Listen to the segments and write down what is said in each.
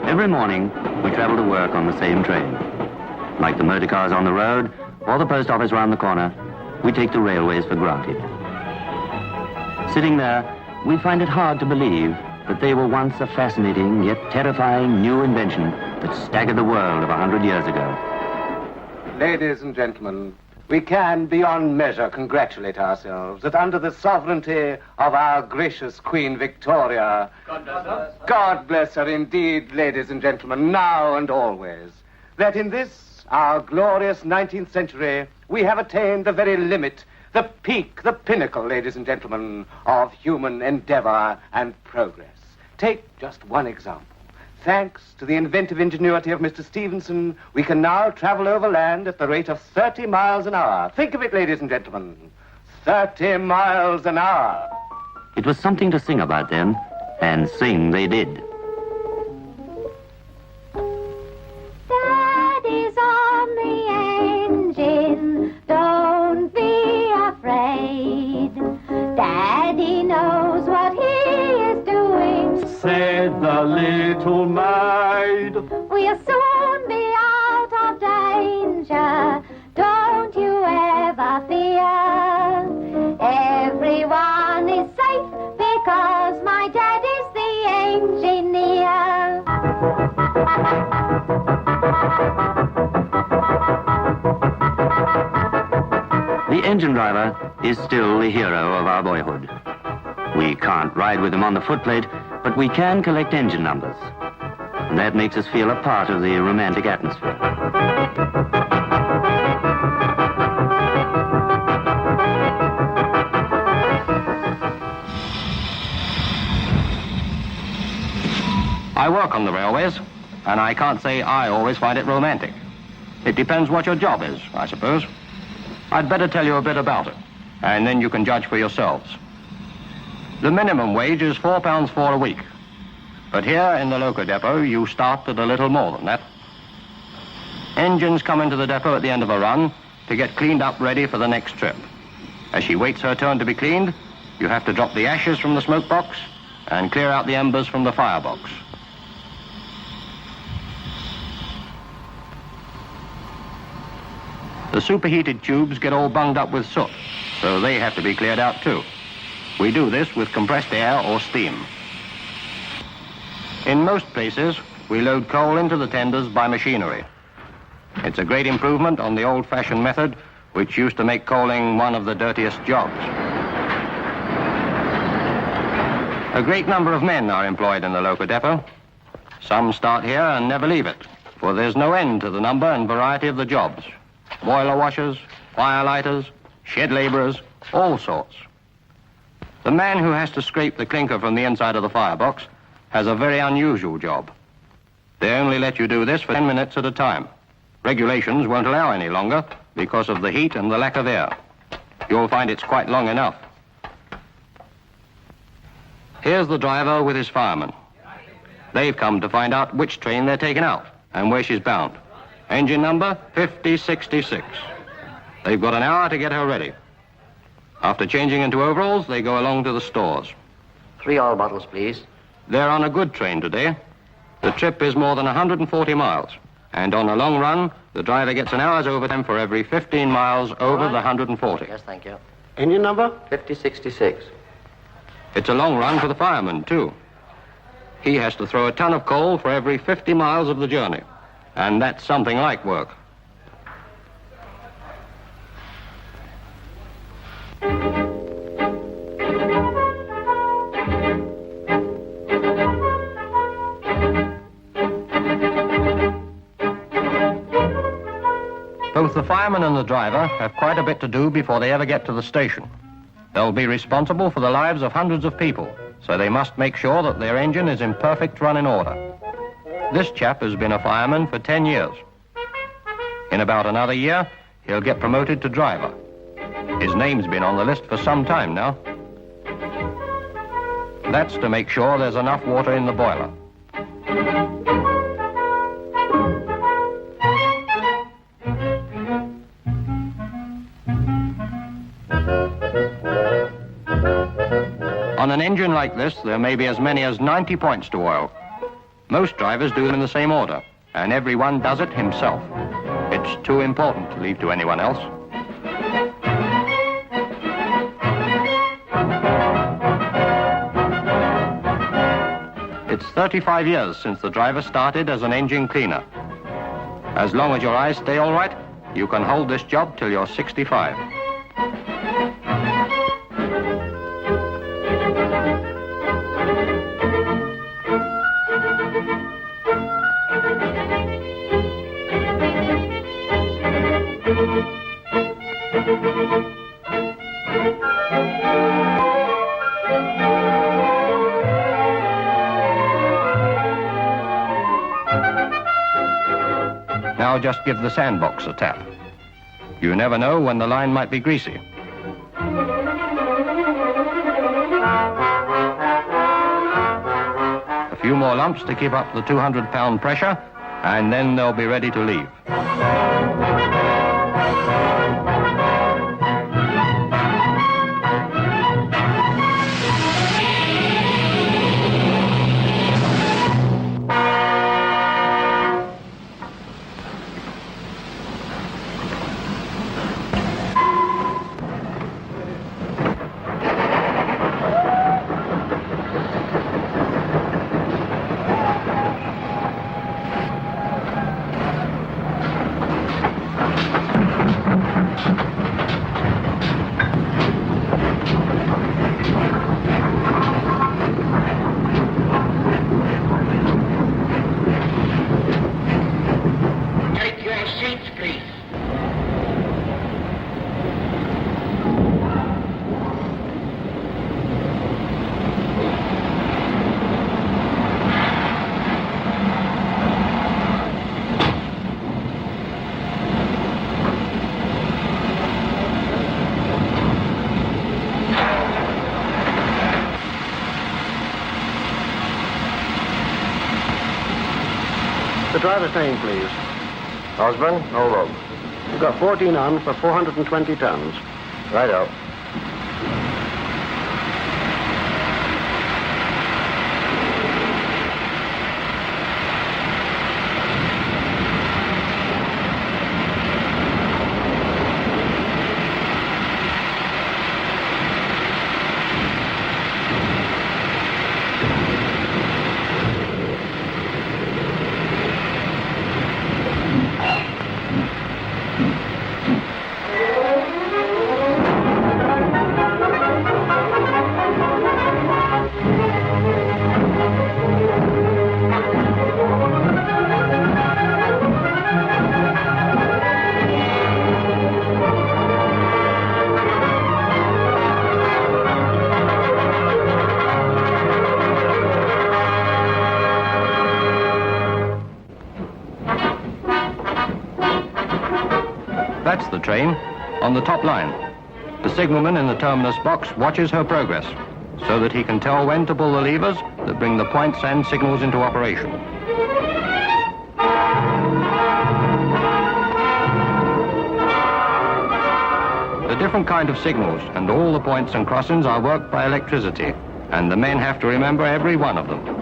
Every morning, we travel to work on the same train. Like the motor cars on the road or the post office round the corner, we take the railways for granted. Sitting there, we find it hard to believe that they were once a fascinating yet terrifying new invention that staggered the world of 100 years ago. Ladies and gentlemen, we can beyond measure congratulate ourselves that under the sovereignty of our gracious Queen Victoria, God bless her indeed, ladies and gentlemen, now and always, that in this, our glorious 19th century, we have attained the very limit, the peak, the pinnacle, ladies and gentlemen, of human endeavor and progress. Take just one example. Thanks to the inventive ingenuity of Mr. Stevenson, we can now travel over land at the rate of 30 miles an hour. Think of it, ladies and gentlemen. 30 miles an hour. It was something to sing about then, and sing they did. Daddy's on the engine, don't be afraid. Daddy knows what he is doing, said the little maid. We'll soon be out of danger, don't you ever fear. Everyone is safe because my daddy's the engineer. The engine driver is still the hero of our boyhood. We can't ride with him on the footplate, but we can collect engine numbers. And that makes us feel a part of the romantic atmosphere. I work on the railways, and I can't say I always find it romantic. It depends what your job is, I suppose. I'd better tell you a bit about it, and then you can judge for yourselves. The minimum wage is £4.4 a week. But here in the local depot, you start at a little more than that. Engines come into the depot at the end of a run to get cleaned up ready for the next trip. As she waits her turn to be cleaned, you have to drop the ashes from the smoke box and clear out the embers from the firebox. The superheated tubes get all bunged up with soot, so they have to be cleared out too. We do this with compressed air or steam. In most places, we load coal into the tenders by machinery. It's a great improvement on the old-fashioned method, which used to make coaling one of the dirtiest jobs. A great number of men are employed in the local depot. Some start here and never leave it, for there's no end to the number and variety of the jobs. Boiler washers, firelighters, shed laborers, all sorts. The man who has to scrape the clinker from the inside of the firebox has a very unusual job. They only let you do this for 10 minutes at a time. Regulations won't allow any longer because of the heat and the lack of air. You'll find it's quite long enough. Here's the driver with his fireman. They've come to find out which train they're taking out and where she's bound. Engine number 5066. They've got an hour to get her ready. After changing into overalls, they go along to the stores. 3 oil bottles, please. They're on a good train today. The trip is more than 140 miles. And on a long run, the driver gets an hour's overtime for every 15 miles over the 140. Yes, thank you. Engine number? 5066. It's a long run for the fireman, too. He has to throw a ton of coal for every 50 miles of the journey. And that's something like work. Both the fireman and the driver have quite a bit to do before they ever get to the station. They'll be responsible for the lives of hundreds of people, so they must make sure that their engine is in perfect running order. This chap has been a fireman for 10 years. In about another year, he'll get promoted to driver. His name's been on the list for some time now. That's to make sure there's enough water in the boiler. On an engine like this, there may be as many as 90 points to oil. Most drivers do them in the same order, and everyone does it himself. It's too important to leave to anyone else. It's 35 years since the driver started as an engine cleaner. As long as your eyes stay all right, you can hold this job till you're 65. Now just give the sandbox a tap. You never know when the line might be greasy. A few more lumps to keep up the 200-pound pressure, and then they'll be ready to leave. The driver's name, please. Osborne, Oval. You've got 14 on for 420 tons. Right out. That's the train, on the top line. The signalman in the terminus box watches her progress, so that he can tell when to pull the levers that bring the points and signals into operation. The different kind of signals and all the points and crossings are worked by electricity, and the men have to remember every one of them.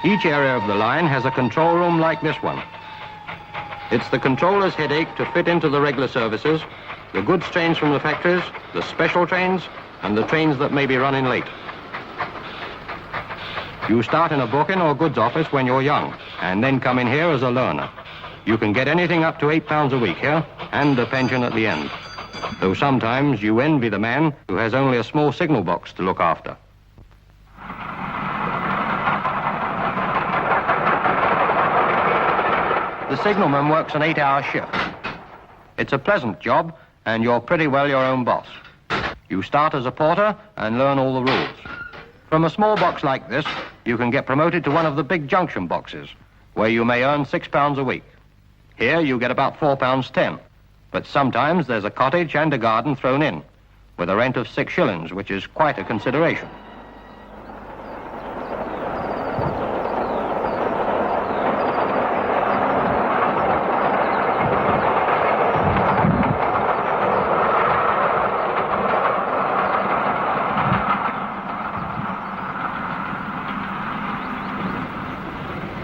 Each area of the line has a control room like this one. It's the controller's headache to fit into the regular services, the goods trains from the factories, the special trains, and the trains that may be running late. You start in a booking or goods office when you're young, and then come in here as a learner. You can get anything up to £8 a week here, and a pension at the end. Though sometimes you envy the man who has only a small signal box to look after. The signalman works an 8-hour shift. It's a pleasant job, and you're pretty well your own boss. You start as a porter and learn all the rules. From a small box like this, you can get promoted to one of the big junction boxes, where you may earn £6 a week. Here you get about £4.10, but sometimes there's a cottage and a garden thrown in, with a rent of 6 shillings, which is quite a consideration.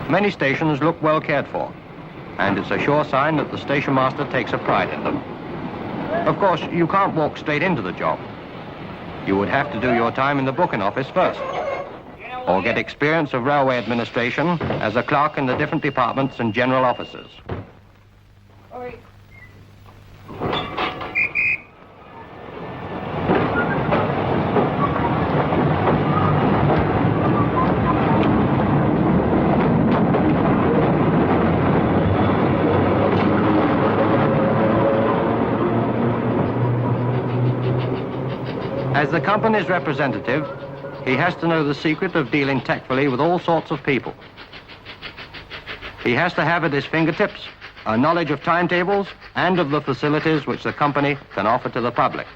Many stations look well cared for, and it's a sure sign that the station master takes a pride in them. Of course, you can't walk straight into the job. You would have to do your time in the booking office first, or get experience of railway administration as a clerk in the different departments and general offices. As the company's representative, he has to know the secret of dealing tactfully with all sorts of people. He has to have at his fingertips a knowledge of timetables and of the facilities which the company can offer to the public.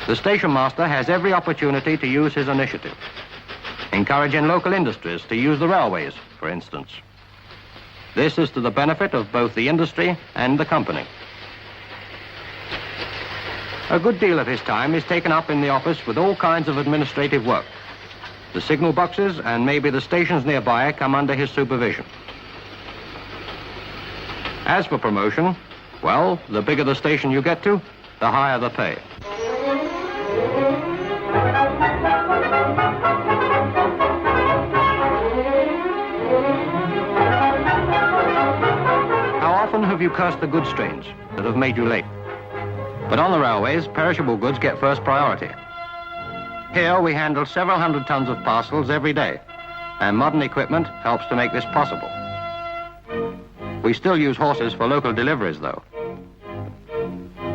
The station master has every opportunity to use his initiative, encouraging local industries to use the railways, for instance. This is to the benefit of both the industry and the company. A good deal of his time is taken up in the office with all kinds of administrative work. The signal boxes and maybe the stations nearby come under his supervision. As for promotion, well, the bigger the station you get to, the higher the pay. How often have you cursed the goods trains that have made you late? But on the railways, perishable goods get first priority. Here we handle several hundred tons of parcels every day, and modern equipment helps to make this possible. We still use horses for local deliveries, though.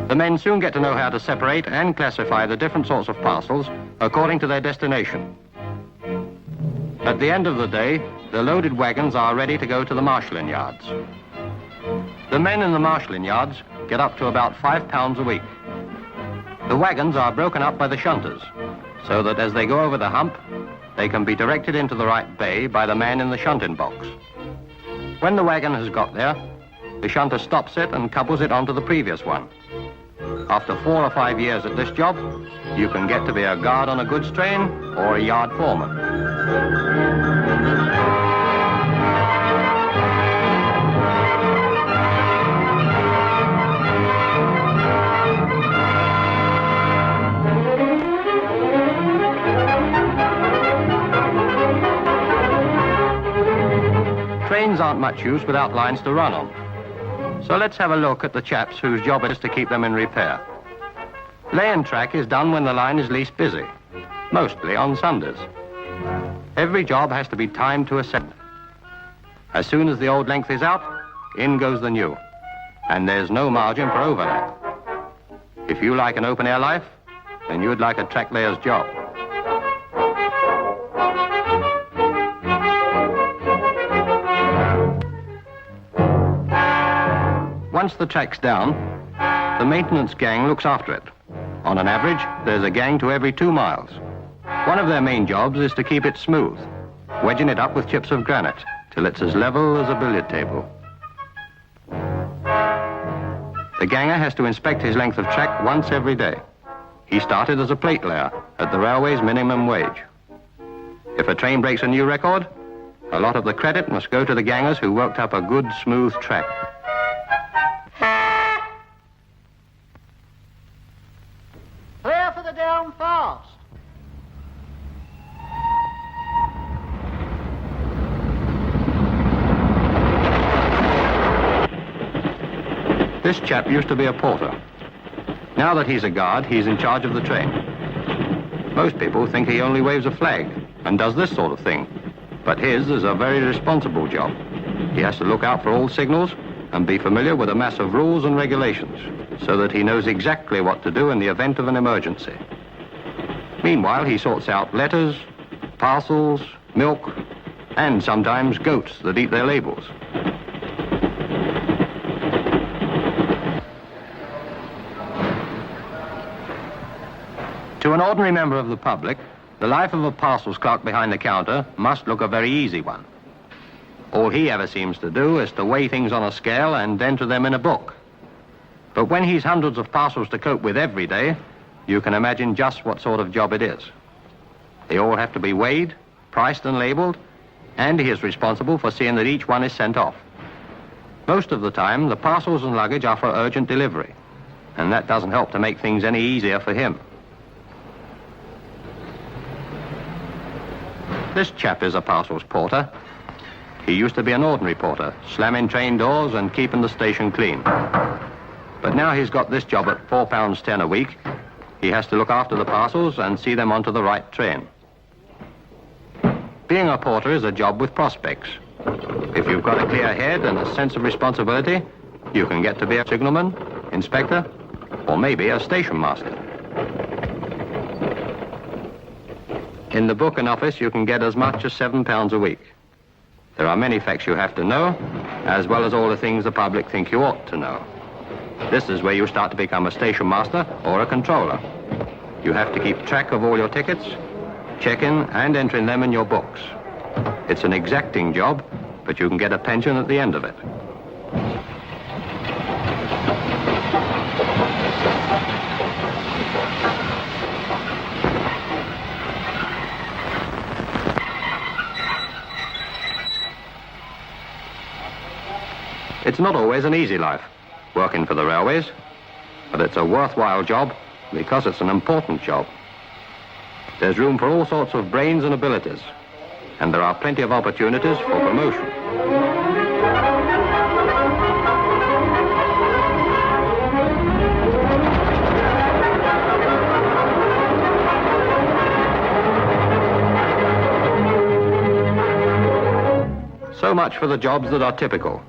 The men soon get to know how to separate and classify the different sorts of parcels according to their destination. At the end of the day, the loaded wagons are ready to go to the marshalling yards. The men in the marshalling yards get up to about £5 a week. The wagons are broken up by the shunters, so that as they go over the hump, they can be directed into the right bay by the man in the shunting box. When the wagon has got there, the shunter stops it and couples it onto the previous one. After 4 or 5 years at this job, you can get to be a guard on a goods train or a yard foreman. Trains aren't much use without lines to run on. So let's have a look at the chaps whose job it is to keep them in repair. Laying track is done when the line is least busy, mostly on Sundays. Every job has to be timed to a second. As soon as the old length is out, in goes the new. And there's no margin for overlap. If you like an open-air life, then you'd like a track layer's job. Once the track's down, the maintenance gang looks after it. On an average, there's a gang to every 2 miles. One of their main jobs is to keep it smooth, wedging it up with chips of granite till it's as level as a billiard table. The ganger has to inspect his length of track once every day. He started as a plate layer at the railway's minimum wage. If a train breaks a new record, a lot of the credit must go to the gangers who worked up a good, smooth track. Clear for the down fast. This chap used to be a porter. Now that he's a guard, he's in charge of the train. Most people think he only waves a flag and does this sort of thing. But his is a very responsible job. He has to look out for all signals and be familiar with a mass of rules and regulations so that he knows exactly what to do in the event of an emergency. Meanwhile, he sorts out letters, parcels, milk, and sometimes goats that eat their labels. To an ordinary member of the public, the life of a parcels clerk behind the counter must look a very easy one. All he ever seems to do is to weigh things on a scale and enter them in a book. But when he's hundreds of parcels to cope with every day, you can imagine just what sort of job it is. They all have to be weighed, priced and labeled, and he is responsible for seeing that each one is sent off. Most of the time, the parcels and luggage are for urgent delivery, and that doesn't help to make things any easier for him. This chap is a parcels porter. He used to be an ordinary porter, slamming train doors and keeping the station clean. But now he's got this job at £4.10 a week. He has to look after the parcels and see them onto the right train. Being a porter is a job with prospects. If you've got a clear head and a sense of responsibility, you can get to be a signalman, inspector, or maybe a station master. In the booking office, you can get as much as £7 a week. There are many facts you have to know, as well as all the things the public think you ought to know. This is where you start to become a station master or a controller. You have to keep track of all your tickets, checking and entering them in your books. It's an exacting job, but you can get a pension at the end of it. It's not always an easy life, working for the railways, but it's a worthwhile job because it's an important job. There's room for all sorts of brains and abilities, and there are plenty of opportunities for promotion. So much for the jobs that are typical.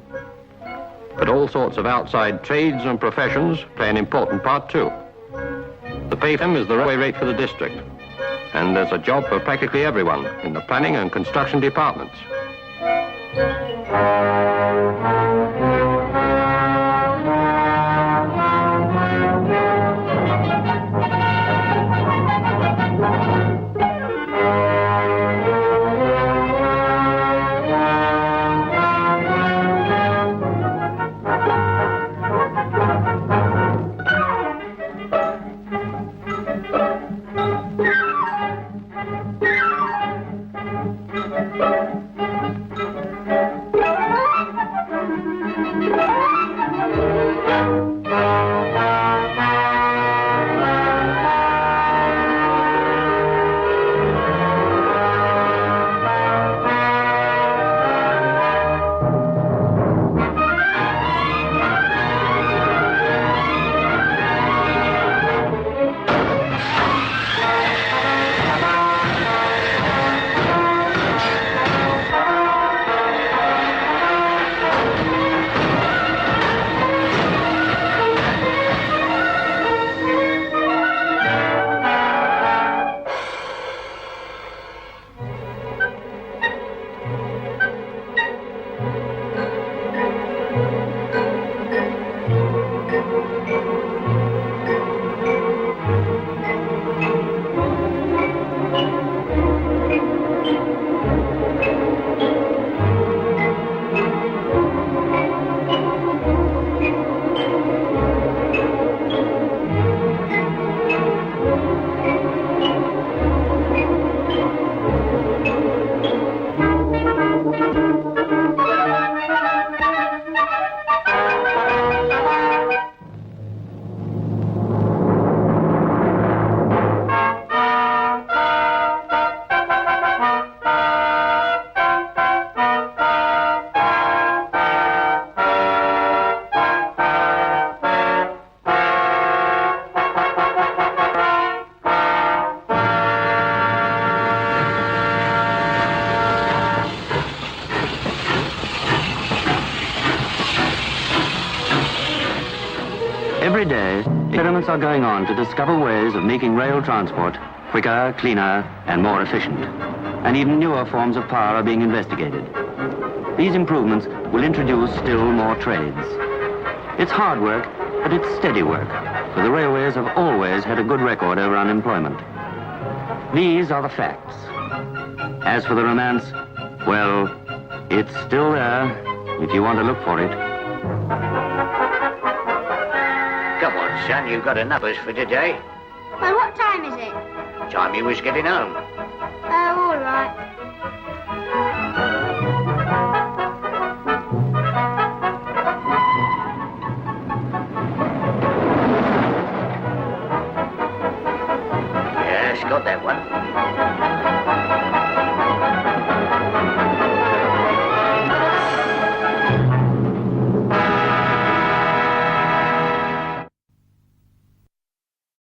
But all sorts of outside trades and professions play an important part too. The pay for them is the railway rate for the district, and there's a job for practically everyone in the planning and construction departments. attempts are going on to discover ways of making rail transport quicker, cleaner, and more efficient. And even newer forms of power are being investigated. These improvements will introduce still more trades. It's hard work, but it's steady work, for the railways have always had a good record over unemployment. These are the facts. As for the romance, well, it's still there, if you want to look for it. Come on, son, you've got enough of us for today. Well, what time is it? Time you was getting home. Oh, all right. Yes, got that one.